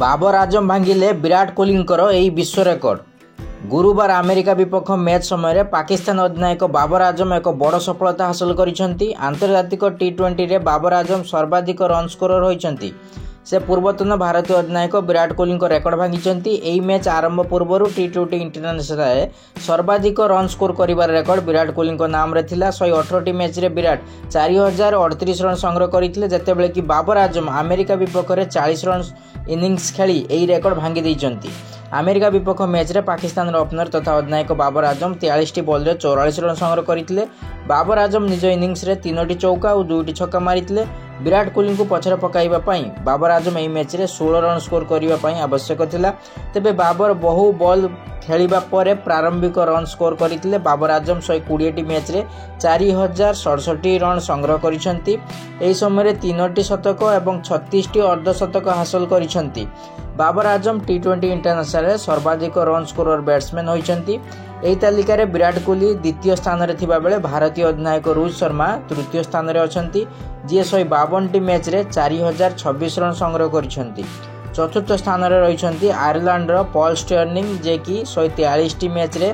बाबर आजम भांगिले विराट कोहलींकर यही विश्व रेकर्ड। गुरुवार अमेरिका विपक्ष मैच समय पाकिस्तान अधिनायक बाबर आजम एक बड़ सफलता हासिल करिसेंती। आंतर्जातिक टी20 रे बाबर आजम सर्वाधिक रन स्कोरर होइछंती। से पूर्वतन भारतीय अधिनायक विराट कोहली रेकर्ड भांगिछंती। एही मैच आरंभ पूर्व टी20 इंटरनेशनल सर्वाधिक रन स्कोर करिवार रेकर्ड विराट कोहली नाम रे थिला। 118 मैच रे विराट 4038 रन संग्रह करथिले, जेतेबेले कि बाबर आजम अमेरिका विपक्ष रे 40 रन इनिंग्स खेली एही रेकर्ड भांगी दैछंती। अमेरिका विपक्ष मैच रे पाकिस्तान ओपनर तथा अधिनायक बाबर आजम 43 बॉल रे 44 रन संग्रह करथिले। बाबर आजम निज इनिंग्स रे 3टी चौका और 2टी छक्का मारिथिले। विराट कोहली को पछरे पकाइबा पई बाबर आजम एही मैच रे 16 रन स्कोर करिबा पई आवश्यक थिला। तेबे बाबर बहु बॉल खेलिबा परे प्रारंभिक रन स्कोर करथिले। बाबर आजम 120 मैच रे 4067 रन संग्रह करिसेंती। एही समय रे 3टी शतक एवं 36टी अर्धशतक हासिल करिसेंती। बाबर आजम टी20 इंटरनेशनल सर्वाधिक रन स्कोरर बैट्समैन होइछंती। एही तालिका रे विराट कोहली द्वितीय स्थान रे थिबा बेले भारतीय अधिनायक रोहित शर्मा तृतीय स्थान रे अछंती, जे 152टी मैच रे 4026 रन संग्रह करिसेंती। चतुर्थ स्थान रे रहिसेंती आयरलैंड रो पॉल स्टर्लिंग, जे कि 143टी मैच रे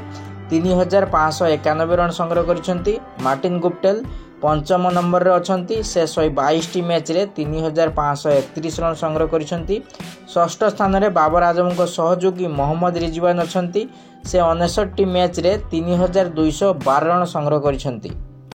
3591 रन संग्रह करिसेंती। मार्टिन गुप्टिल पंचम नंबर रे अछंती, से 122टी मैच रे 3531 रन संग्रह करिसेंती। षष्ठ स्थान रे बाबर आजम को सहयोगी मोहम्मद रिजवान अछंती, से 59टी मैच रे 3212 रन संग्रह करिसेंती।